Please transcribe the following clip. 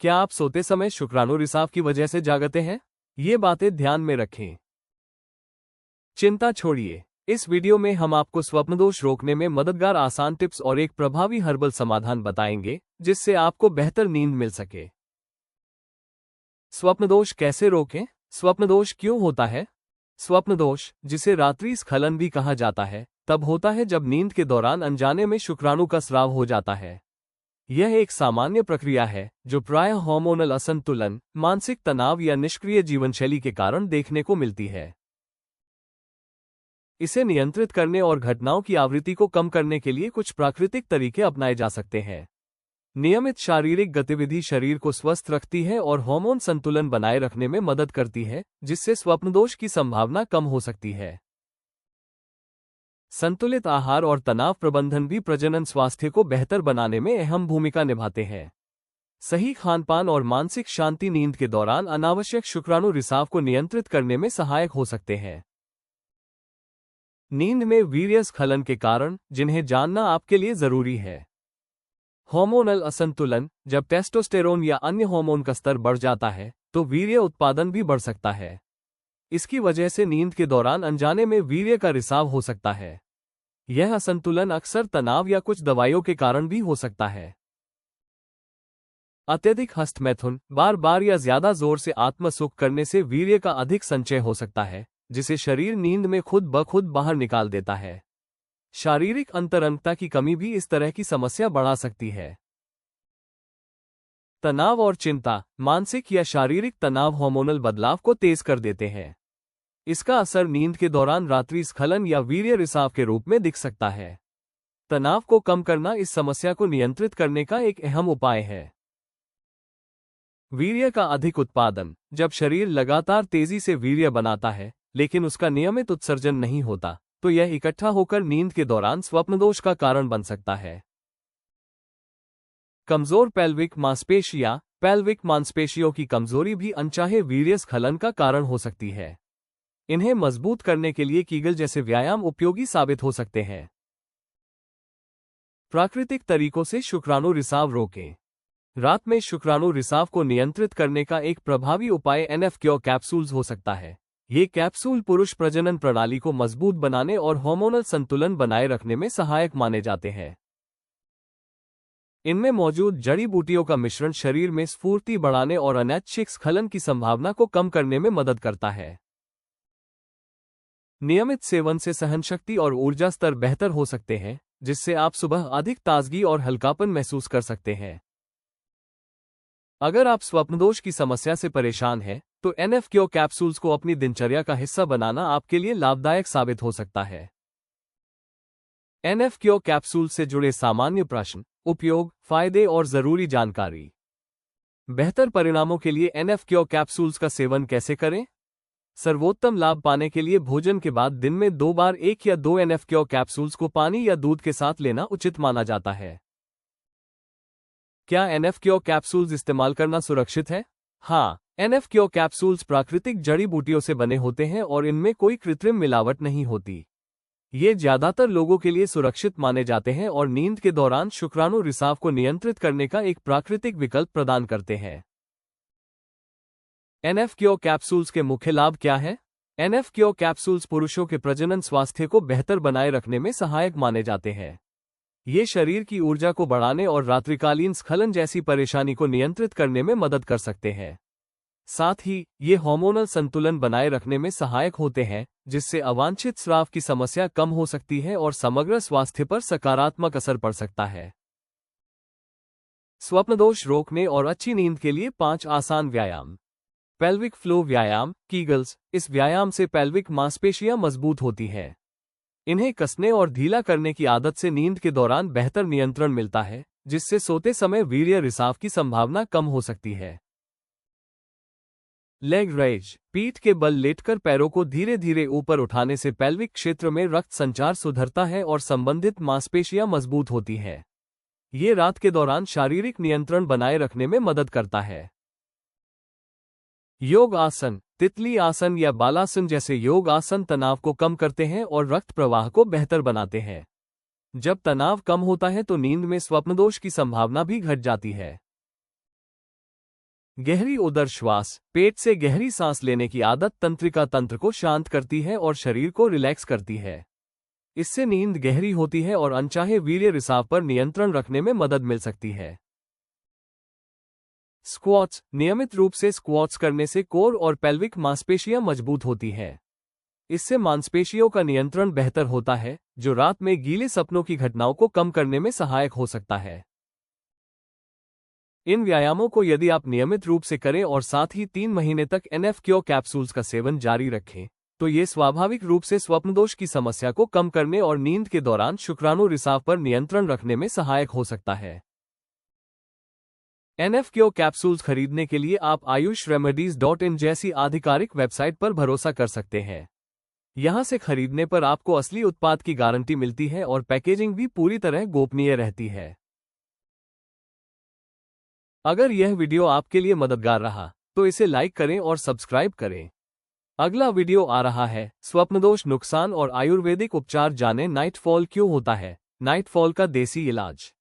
क्या आप सोते समय शुक्राणु रिसाव की वजह से जागते हैं? ये बातें ध्यान में रखें। चिंता छोड़िए। इस वीडियो में हम आपको स्वप्नदोष रोकने में मददगार आसान टिप्स और एक प्रभावी हर्बल समाधान बताएंगे, जिससे आपको बेहतर नींद मिल सके। स्वप्नदोष कैसे रोकें? स्वप्नदोष क्यों होता है? स्वप्नदोष, जिसे रात्रि स्खलन भी कहा जाता है, तब होता है जब नींद के दौरान अनजाने में शुक्राणु का स्राव हो जाता है। यह एक सामान्य प्रक्रिया है जो प्रायः हार्मोनल असंतुलन, मानसिक तनाव या निष्क्रिय जीवनशैली के कारण देखने को मिलती है। इसे नियंत्रित करने और घटनाओं की आवृत्ति को कम करने के लिए कुछ प्राकृतिक तरीके अपनाए जा सकते हैं। नियमित शारीरिक गतिविधि शरीर को स्वस्थ रखती है और हार्मोन संतुलन बनाए रखने में मदद करती है, जिससे स्वप्नदोष की संभावना कम हो सकती है। संतुलित आहार और तनाव प्रबंधन भी प्रजनन स्वास्थ्य को बेहतर बनाने में अहम भूमिका निभाते हैं। सही खानपान और मानसिक शांति नींद के दौरान अनावश्यक शुक्राणु रिसाव को नियंत्रित करने में सहायक हो सकते हैं। नींद में वीर्य स्खलन के कारण, जिन्हें जानना आपके लिए जरूरी है। हार्मोनल असंतुलन, जब टेस्टोस्टेरोन या अन्य हार्मोन का स्तर बढ़ जाता है, तो वीर्य उत्पादन भी बढ़ सकता है। इसकी वजह से नींद के दौरान अनजाने में वीर्य का रिसाव हो सकता है। यह असंतुलन अक्सर तनाव या कुछ दवाइयों के कारण भी हो सकता है। अत्यधिक हस्तमैथुन, बार बार या ज्यादा जोर से आत्मसुख करने से वीर्य का अधिक संचय हो सकता है, जिसे शरीर नींद में खुद ब खुद बाहर निकाल देता है। शारीरिक अंतरंगता की कमी भी इस तरह की समस्या बढ़ा सकती है। तनाव और चिंता, मानसिक या शारीरिक तनाव हार्मोनल बदलाव को तेज कर देते हैं। इसका असर नींद के दौरान रात्रि स्खलन या वीर्य रिसाव के रूप में दिख सकता है। तनाव को कम करना इस समस्या को नियंत्रित करने का एक अहम उपाय है। वीर्य का अधिक उत्पादन, जब शरीर लगातार तेजी से वीर्य बनाता है, लेकिन उसका नियमित उत्सर्जन नहीं होता, तो यह इकट्ठा होकर नींद के दौरान स्वप्नदोष का कारण बन सकता है। कमजोर पेल्विक मांसपेशियां, पेल्विक मांसपेशियों की कमजोरी भी अनचाहे वीर्य स्खलन का कारण हो सकती है। इन्हें मजबूत करने के लिए कीगल जैसे व्यायाम उपयोगी साबित हो सकते हैं। प्राकृतिक तरीकों से शुक्राणु रिसाव रोकें। रात में शुक्राणु रिसाव को नियंत्रित करने का एक प्रभावी उपाय NF-Cure कैप्सूल्स हो सकता है। ये कैप्सूल पुरुष प्रजनन प्रणाली को मजबूत बनाने और हार्मोनल संतुलन बनाए रखने में सहायक माने जाते हैं। इनमें मौजूद जड़ी बूटियों का मिश्रण शरीर में स्फूर्ति बढ़ाने और अनैच्छिक स्खलन की संभावना को कम करने में मदद करता है। नियमित सेवन से सहनशक्ति और ऊर्जा स्तर बेहतर हो सकते हैं, जिससे आप सुबह अधिक ताजगी और हल्कापन महसूस कर सकते हैं। अगर आप स्वप्नदोष की समस्या से परेशान हैं, तो NF-Cure कैप्सूल्स को अपनी दिनचर्या का हिस्सा बनाना आपके लिए लाभदायक साबित हो सकता है। NF-Cure कैप्सूल से जुड़े सामान्य प्रश्न, उपयोग, फायदे और जरूरी जानकारी। बेहतर परिणामों के लिए NF-Cure कैप्सूल्स का सेवन कैसे करें? सर्वोत्तम लाभ पाने के लिए भोजन के बाद दिन में 2 बार 1 या 2 NF-Cure कैप्सूल्स को पानी या दूध के साथ लेना उचित माना जाता है। क्या NF-Cure कैप्सूल्स इस्तेमाल करना सुरक्षित है? हाँ, NF-Cure कैप्सूल्स प्राकृतिक जड़ी बूटियों से बने होते हैं और इनमें कोई कृत्रिम मिलावट नहीं होती। ये ज्यादातर लोगों के लिए सुरक्षित माने जाते हैं और नींद के दौरान शुक्राणु रिसाव को नियंत्रित करने का एक प्राकृतिक विकल्प प्रदान करते हैं। NF-Cure कैप्सूल्स के मुख्य लाभ क्या है? NF-Cure कैप्सूल्स पुरुषों के प्रजनन स्वास्थ्य को बेहतर बनाए रखने में सहायक माने जाते हैं। ये शरीर की ऊर्जा को बढ़ाने और रात्रिकालीन स्खलन जैसी परेशानी को नियंत्रित करने में मदद कर सकते हैं। साथ ही, ये हार्मोनल संतुलन बनाए रखने में सहायक होते हैं, जिससे अवांछित स्राव की समस्या कम हो सकती है और समग्र स्वास्थ्य पर सकारात्मक असर पड़ सकता है। स्वप्नदोष रोकने और अच्छी नींद के लिए 5 आसान व्यायाम। पेल्विक फ्लो व्यायाम, कीगल्स। इस व्यायाम से पेल्विक मांसपेशियां मजबूत होती हैं। इन्हें कसने और ढीला करने की आदत से नींद के दौरान बेहतर नियंत्रण मिलता है, जिससे सोते समय वीर्य रिसाव की संभावना कम हो सकती है। लेग रेज, पीठ के बल लेटकर पैरों को धीरे धीरे ऊपर उठाने से पेल्विक क्षेत्र में रक्त संचार सुधरता है और संबंधित मांसपेशियां मजबूत होती हैं। ये रात के दौरान शारीरिक नियंत्रण बनाए रखने में मदद करता है। योग आसन, तितली आसन या बालासन जैसे योग आसन तनाव को कम करते हैं और रक्त प्रवाह को बेहतर बनाते हैं। जब तनाव कम होता है तो नींद में स्वप्नदोष की संभावना भी घट जाती है। गहरी उदर श्वास पेट से गहरी सांस लेने की आदत तंत्रिका तंत्र को शांत करती है और शरीर को रिलैक्स करती है। इससे नींद गहरी होती है और अनचाहे वीर्य रिसाव पर नियंत्रण रखने में मदद मिल सकती है। स्क्वॉट्स नियमित रूप से स्क्वॉट्स करने से कोर और पेल्विक मांसपेशियां मजबूत होती है। इससे मांसपेशियों का नियंत्रण बेहतर होता है, जो रात में गीले सपनों की घटनाओं को कम करने में सहायक हो सकता है। इन व्यायामों को यदि आप नियमित रूप से करें और साथ ही 3 महीने तक NF क्योर कैप्सूल्स का सेवन जारी रखें, तो ये स्वाभाविक रूप से स्वप्नदोष की समस्या को कम करने और नींद के दौरान शुक्राणु रिसाव पर नियंत्रण रखने में सहायक हो सकता है। NF क्योर कैप्सूल्स खरीदने के लिए आप ayushremedies.in जैसी आधिकारिक वेबसाइट पर भरोसा कर सकते हैं। यहां से खरीदने पर आपको असली उत्पाद की गारंटी मिलती है और पैकेजिंग भी पूरी तरह गोपनीय रहती है। अगर यह वीडियो आपके लिए मददगार रहा, तो इसे लाइक करें और सब्सक्राइब करें। अगला वीडियो आ रहा है, स्वप्नदोष नुकसान और आयुर्वेदिक उपचार जानें। नाइटफॉल क्यों होता है, नाइटफॉल का देसी इलाज।